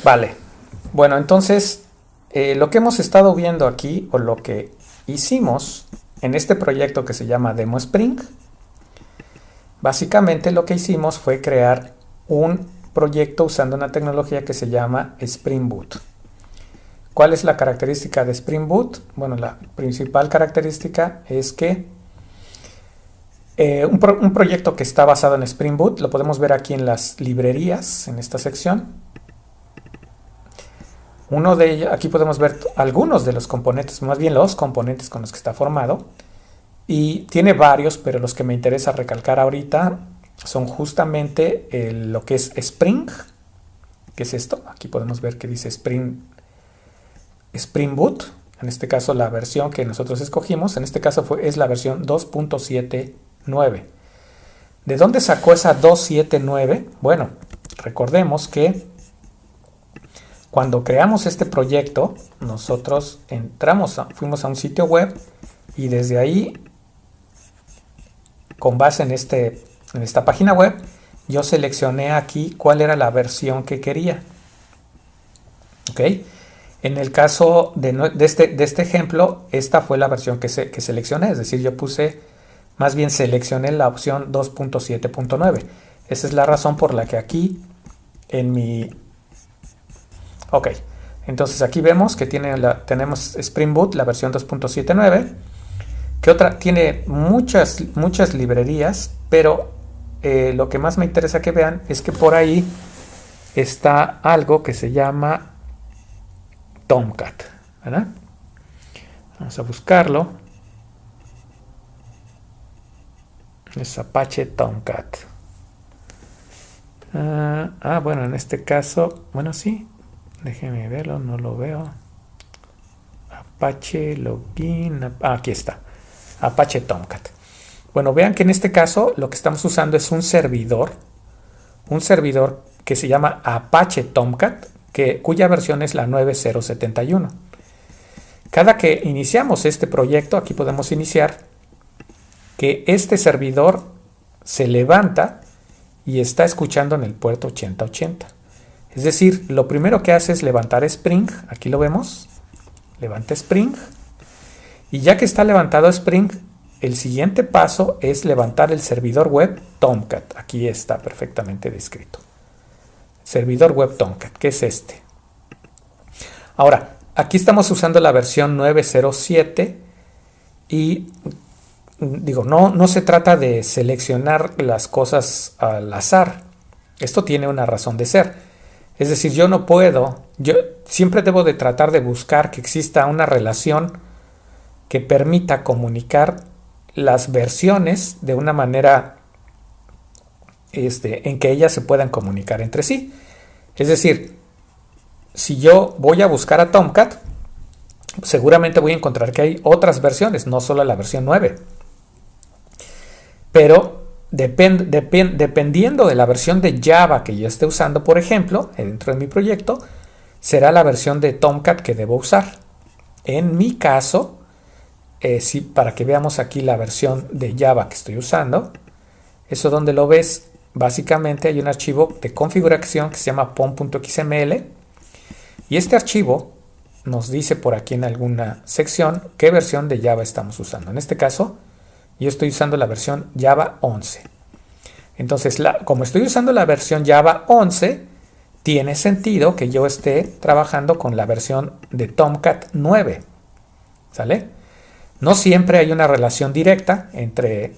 Vale. Bueno, entonces, lo que hemos estado viendo aquí, o lo que hicimos en este proyecto que se llama Demo Spring, básicamente lo que hicimos fue crear un proyecto usando una tecnología que se llama Spring Boot. ¿Cuál es la característica de Spring Boot? Bueno, la principal característica es que un proyecto que está basado en Spring Boot lo podemos ver aquí en las librerías, en esta sección. Uno de ellos, aquí podemos ver algunos de los componentes, más bien los componentes con los que está formado. Y tiene varios, pero los que me interesa recalcar ahorita son justamente lo que es Spring, que es esto. Aquí podemos ver que dice Spring Boot. En este caso la versión que nosotros escogimos, en este caso es la versión 2.79. ¿De dónde sacó esa 2.79? Bueno, recordemos que cuando creamos este proyecto, nosotros fuimos a un sitio web y desde ahí, con base en esta página web, yo seleccioné aquí cuál era la versión que quería. ¿Ok? En el caso de este ejemplo, esta fue la versión que seleccioné, es decir, yo seleccioné la opción 2.7.9. Esa es la razón por la que aquí en mi... Ok, entonces aquí vemos que tenemos Spring Boot, la versión 2.79, que tiene muchas librerías, pero lo que más me interesa que vean es que por ahí está algo que se llama Tomcat, ¿verdad? Vamos a buscarlo. Es Apache Tomcat. Bueno, en este caso, bueno, sí. Déjeme verlo, no lo veo. Apache Login. Aquí está. Apache Tomcat. Bueno, vean que en este caso lo que estamos usando es un servidor que se llama Apache Tomcat, cuya versión es la 9071. Cada que iniciamos este proyecto, aquí podemos iniciar, que este servidor se levanta y está escuchando en el puerto 8080. Es decir, lo primero que hace es levantar Spring, aquí lo vemos, levanta Spring, y ya que está levantado Spring, el siguiente paso es levantar el servidor web Tomcat. Aquí está perfectamente descrito. Servidor web Tomcat, que es este. Ahora, aquí estamos usando la versión 907 y digo, no se trata de seleccionar las cosas al azar. Esto tiene una razón de ser. Es decir, yo siempre debo de tratar de buscar que exista una relación que permita comunicar las versiones de una manera en que ellas se puedan comunicar entre sí. Es decir, si yo voy a buscar a Tomcat, seguramente voy a encontrar que hay otras versiones, no solo la versión 9. Pero dependiendo de la versión de Java que yo esté usando, por ejemplo, dentro de mi proyecto, será la versión de Tomcat que debo usar. En mi caso, para que veamos aquí la versión de Java que estoy usando, eso donde lo ves, básicamente hay un archivo de configuración que se llama pom.xml y este archivo nos dice por aquí en alguna sección qué versión de Java estamos usando. En este caso, yo estoy usando la versión Java 11. Entonces, como estoy usando la versión Java 11, tiene sentido que yo esté trabajando con la versión de Tomcat 9. ¿Sale? No siempre hay una relación directa entre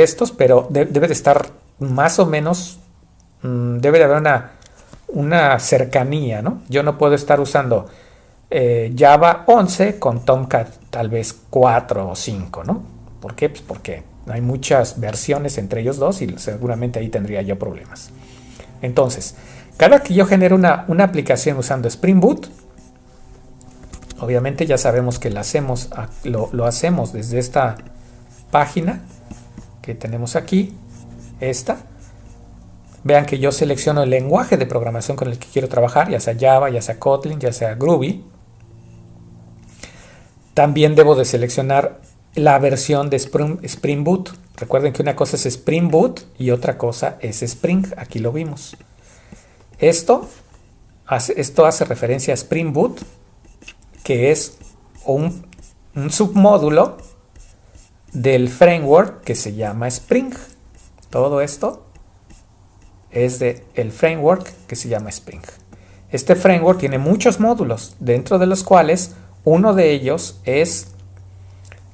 estos, pero debe de estar más o menos, debe de haber una cercanía, ¿no? Yo no puedo estar usando Java 11 con Tomcat tal vez 4 o 5, ¿no? ¿Por qué? Pues porque hay muchas versiones entre ellos dos y seguramente ahí tendría yo problemas. Entonces, cada que yo genero una aplicación usando Spring Boot, obviamente ya sabemos que lo hacemos desde esta página que tenemos aquí, esta. Vean que yo selecciono el lenguaje de programación con el que quiero trabajar, ya sea Java, ya sea Kotlin, ya sea Groovy. También debo de seleccionar la versión de Spring Boot. Recuerden que una cosa es Spring Boot y otra cosa es Spring. Aquí lo vimos. Esto esto hace referencia a Spring Boot, que es un submódulo del framework que se llama Spring. Todo esto es del framework que se llama Spring. Este framework tiene muchos módulos, dentro de los cuales uno de ellos es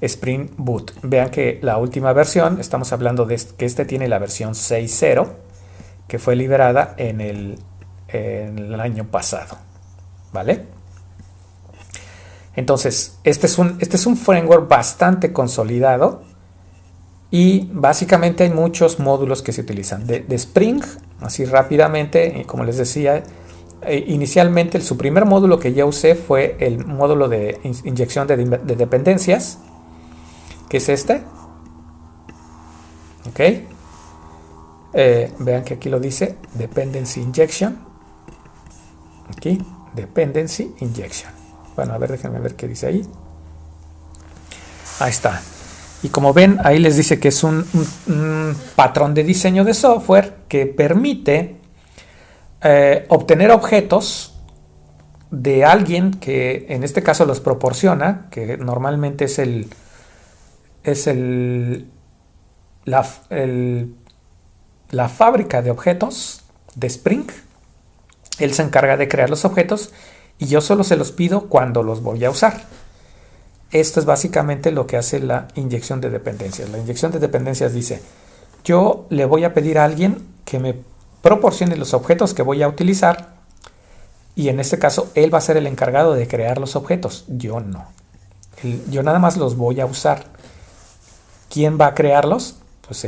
Spring Boot. Vean que la última versión, estamos hablando de que este tiene la versión 6.0, que fue liberada en el año pasado, ¿vale? Entonces, este es un framework bastante consolidado y básicamente hay muchos módulos que se utilizan. De Spring, así rápidamente, como les decía, inicialmente su primer módulo que yo usé fue el módulo de inyección de dependencias, que es este. Ok. Vean que aquí lo dice, Dependency Injection. Aquí, Dependency Injection. Bueno, a ver, déjenme ver qué dice ahí. Ahí está. Y como ven, ahí les dice que es un patrón de diseño de software que permite obtener objetos de alguien que en este caso los proporciona, que normalmente es la fábrica de objetos de Spring. Él se encarga de crear los objetos y yo solo se los pido cuando los voy a usar. Esto es básicamente lo que hace la inyección de dependencias. La inyección de dependencias dice, yo le voy a pedir a alguien que me proporcione los objetos que voy a utilizar y en este caso él va a ser el encargado de crear los objetos. Yo no. Yo nada más los voy a usar. ¿Quién va a crearlos? Pues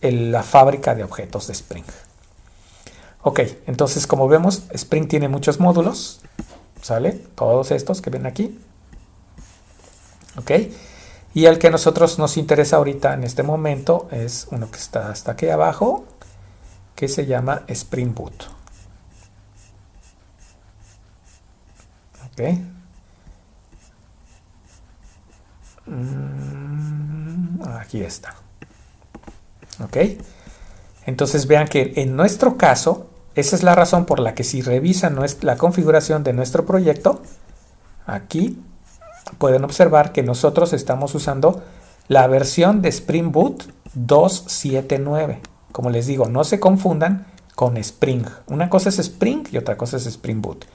la fábrica de objetos de Spring. Ok, entonces como vemos, Spring tiene muchos módulos, ¿sale? Todos estos que ven aquí. Ok, y el que a nosotros nos interesa ahorita en este momento es uno que está hasta aquí abajo, que se llama Spring Boot. Ok. Aquí está. Ok. Entonces vean que en nuestro caso, esa es la razón por la que si revisan la configuración de nuestro proyecto, aquí pueden observar que nosotros estamos usando la versión de Spring Boot 2.7.9. Como les digo, no se confundan con Spring. Una cosa es Spring y otra cosa es Spring Boot.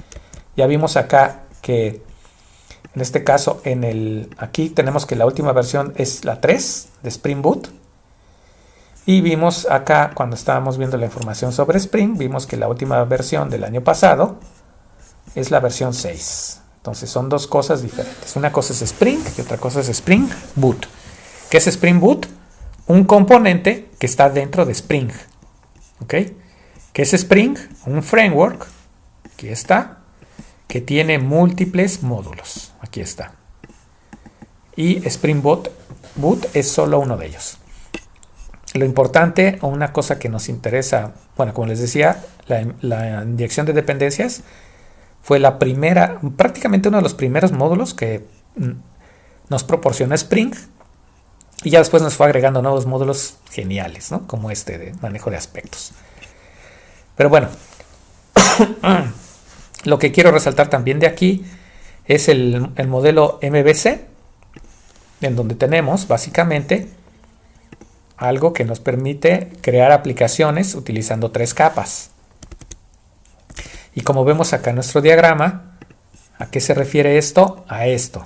Ya vimos acá que en este caso, aquí tenemos que la última versión es la 3 de Spring Boot. Y vimos acá, cuando estábamos viendo la información sobre Spring, vimos que la última versión del año pasado es la versión 6. Entonces son dos cosas diferentes. Una cosa es Spring y otra cosa es Spring Boot. ¿Qué es Spring Boot? Un componente que está dentro de Spring. ¿Ok? ¿Qué es Spring? Un framework, aquí está, que tiene múltiples módulos. Aquí está. Y Spring Boot es solo uno de ellos. Lo importante o una cosa que nos interesa, bueno, como les decía, la inyección de dependencias fue la primera, prácticamente uno de los primeros módulos que nos proporciona Spring y ya después nos fue agregando nuevos módulos geniales, ¿no? Como este de manejo de aspectos. Pero bueno, lo que quiero resaltar también de aquí es el modelo MVC, en donde tenemos básicamente algo que nos permite crear aplicaciones utilizando 3 capas. Y como vemos acá en nuestro diagrama, ¿a qué se refiere esto? A esto.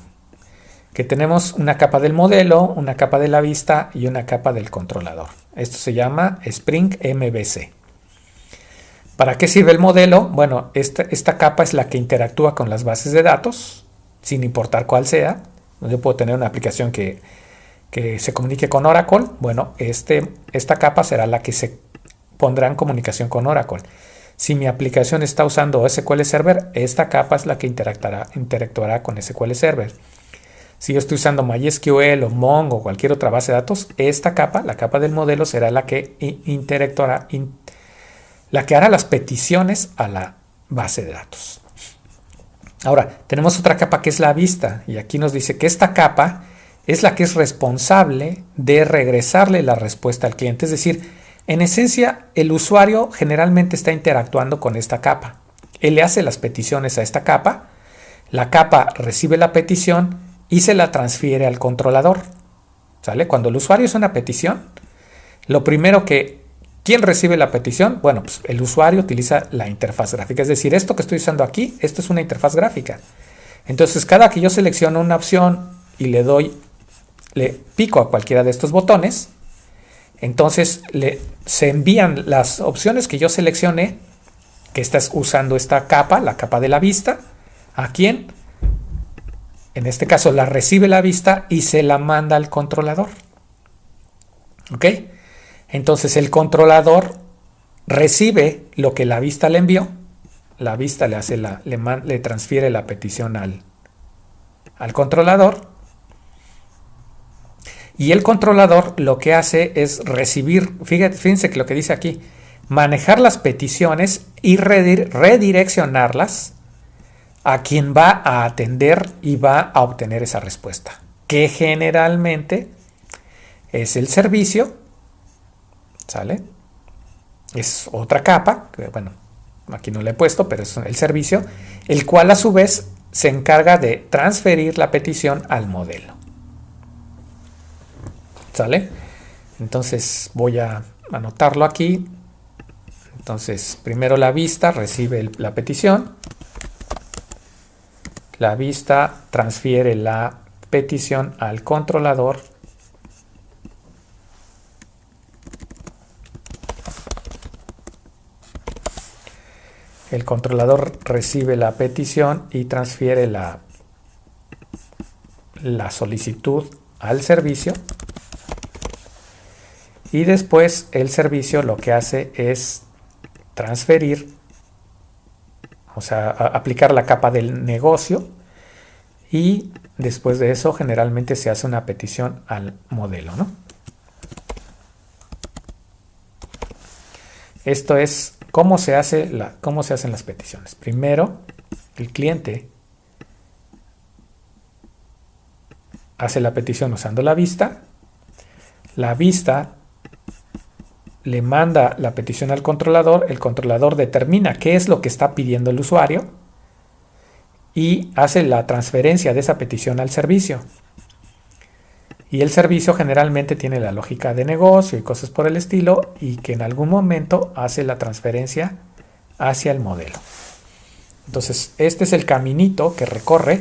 Que tenemos una capa del modelo, una capa de la vista y una capa del controlador. Esto se llama Spring MVC. ¿Para qué sirve el modelo? Bueno, esta capa es la que interactúa con las bases de datos, sin importar cuál sea. Yo puedo tener una aplicación que se comunique con Oracle. Bueno, esta capa será la que se pondrá en comunicación con Oracle. Si mi aplicación está usando SQL Server, esta capa es la que interactuará con SQL Server. Si yo estoy usando MySQL o Mongo o cualquier otra base de datos, esta capa, la capa del modelo, será la que interactuará, la que hará las peticiones a la base de datos. Ahora, tenemos otra capa que es la vista, y aquí nos dice que esta capa es la que es responsable de regresarle la respuesta al cliente. Es decir, en esencia, el usuario generalmente está interactuando con esta capa. Él le hace las peticiones a esta capa, la capa recibe la petición y se la transfiere al controlador. ¿Sale? Cuando el usuario hace una petición, lo primero que... ¿Quién recibe la petición? Bueno, pues el usuario utiliza la interfaz gráfica. Es decir, esto que estoy usando aquí, esto es una interfaz gráfica. Entonces, cada que yo selecciono una opción y le pico a cualquiera de estos botones, entonces se envían las opciones que yo seleccioné, que estás usando esta capa, la capa de la vista. ¿A quién? En este caso la recibe la vista y se la manda al controlador. ¿Ok? Entonces el controlador recibe lo que la vista le envió. La vista le transfiere la petición al controlador. Y el controlador lo que hace es recibir, fíjense que lo que dice aquí, manejar las peticiones y redireccionarlas a quien va a atender y va a obtener esa respuesta, que generalmente es el servicio. ¿Sale? Es otra capa, que bueno, aquí no le he puesto, pero es el servicio, el cual a su vez se encarga de transferir la petición al modelo. ¿Sale? Entonces voy a anotarlo aquí. Entonces, primero la vista recibe la petición. La vista transfiere la petición al controlador. El controlador recibe la petición y transfiere la solicitud al servicio. Y después el servicio lo que hace es transferir, o sea, aplicar la capa del negocio. Y después de eso generalmente se hace una petición al modelo, ¿no? Esto es cómo se hacen las peticiones. Primero, el cliente hace la petición usando la vista. La vista le manda la petición al controlador. El controlador determina qué es lo que está pidiendo el usuario y hace la transferencia de esa petición al servicio. Y el servicio generalmente tiene la lógica de negocio y cosas por el estilo, y que en algún momento hace la transferencia hacia el modelo. Entonces, este es el caminito que recorre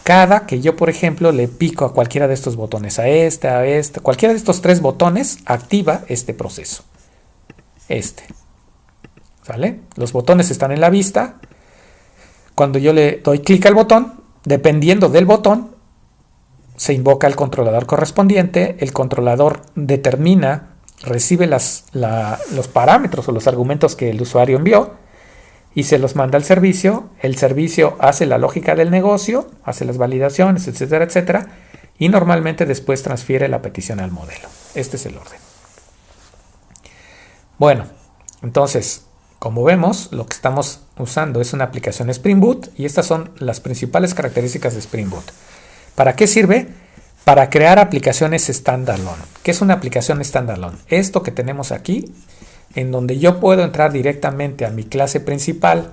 cada que yo, por ejemplo, le pico a cualquiera de estos botones, a este, cualquiera de estos tres botones activa este proceso. ¿Sale? Los botones están en la vista. Cuando yo le doy clic al botón, dependiendo del botón, se invoca el controlador correspondiente. El controlador determina, recibe los parámetros o los argumentos que el usuario envió y se los manda al servicio. El servicio hace la lógica del negocio, hace las validaciones, etcétera, etcétera, y normalmente después transfiere la petición al modelo. Este es el orden. Bueno, entonces, como vemos, lo que estamos usando es una aplicación Spring Boot y estas son las principales características de Spring Boot. ¿Para qué sirve? Para crear aplicaciones standalone. ¿Qué es una aplicación standalone? Esto que tenemos aquí, en donde yo puedo entrar directamente a mi clase principal,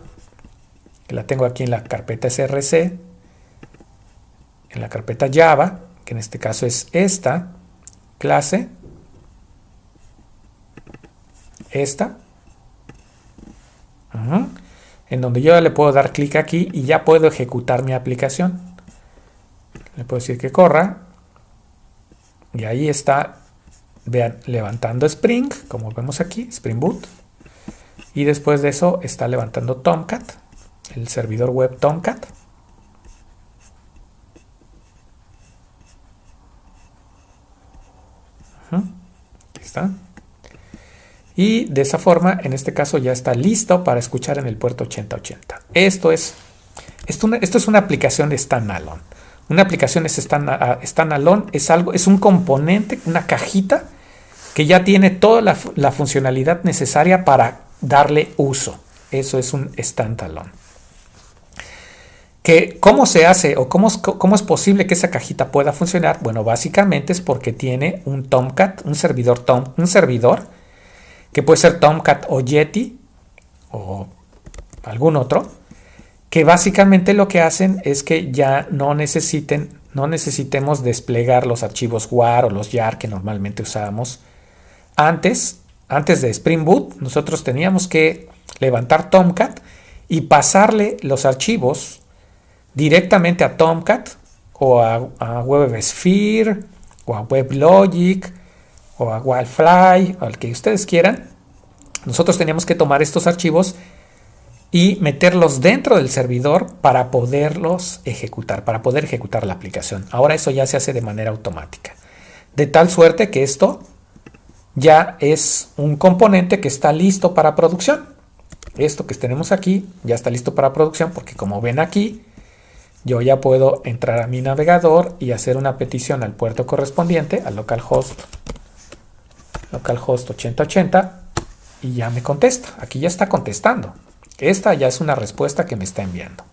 que la tengo aquí en la carpeta src, en la carpeta Java, que en este caso es esta clase, en donde yo le puedo dar clic aquí y ya puedo ejecutar mi aplicación. Le puedo decir que corra y ahí está, vean, levantando Spring, como vemos aquí, Spring Boot, y después de eso está levantando Tomcat, el servidor web Tomcat. Aquí está. Y de esa forma, en este caso ya está listo para escuchar en el puerto 8080. Esto es una aplicación de standalone. Una aplicación standalone es un componente, una cajita que ya tiene toda la funcionalidad necesaria para darle uso. Eso es un standalone. ¿Cómo se hace o cómo es posible que esa cajita pueda funcionar? Bueno, básicamente es porque tiene un Tomcat, un servidor que puede ser Tomcat o Yeti o algún otro, que básicamente lo que hacen es que ya no necesitemos desplegar los archivos WAR o los YAR que normalmente usábamos antes de Spring Boot. Nosotros teníamos que levantar Tomcat y pasarle los archivos directamente a Tomcat o a WebSphere o a WebLogic o a Wildfly, al que ustedes quieran. Nosotros teníamos que tomar estos archivos y meterlos dentro del servidor para poderlos ejecutar, para poder ejecutar la aplicación. Ahora eso ya se hace de manera automática. De tal suerte que esto ya es un componente que está listo para producción. Esto que tenemos aquí ya está listo para producción porque, como ven aquí, yo ya puedo entrar a mi navegador y hacer una petición al puerto correspondiente, al localhost 8080, y ya me contesta. Aquí ya está contestando. Esta ya es una respuesta que me está enviando.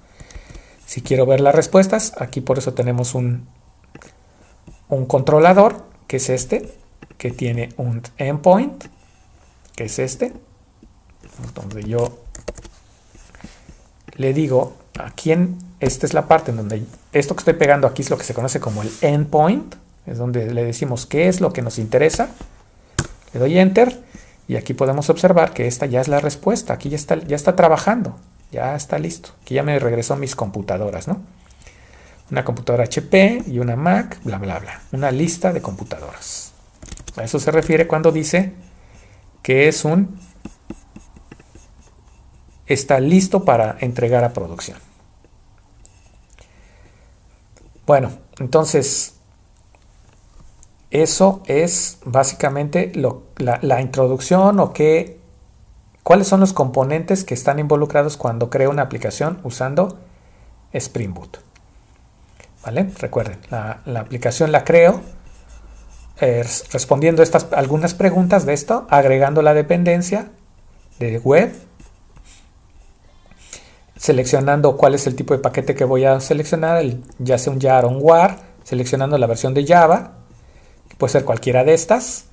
Si quiero ver las respuestas, aquí por eso tenemos un controlador, que es este, que tiene un endpoint, que es este, donde yo le digo a quién. Esta es la parte en donde esto que estoy pegando aquí es lo que se conoce como el endpoint, es donde le decimos qué es lo que nos interesa. Le doy enter y aquí podemos observar que esta ya es la respuesta. Aquí ya está trabajando, ya está listo. Aquí ya me regresó mis computadoras, ¿no? Una computadora HP y una Mac, bla, bla, bla. Una lista de computadoras. A eso se refiere cuando dice que está listo para entregar a producción. Bueno, entonces eso es básicamente la introducción o cuáles son los componentes que están involucrados cuando creo una aplicación usando Spring Boot. ¿Vale? Recuerden, la aplicación la creo respondiendo algunas preguntas de esto, agregando la dependencia de web, seleccionando cuál es el tipo de paquete que voy a seleccionar, ya sea un YAR o un WAR, seleccionando la versión de Java, que puede ser cualquiera de estas,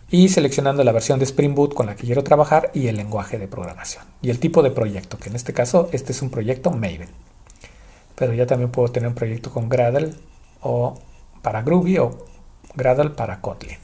y seleccionando la versión de Spring Boot con la que quiero trabajar y el lenguaje de programación. Y el tipo de proyecto, que en este caso este es un proyecto Maven. Pero ya también puedo tener un proyecto con Gradle o para Groovy o Gradle para Kotlin.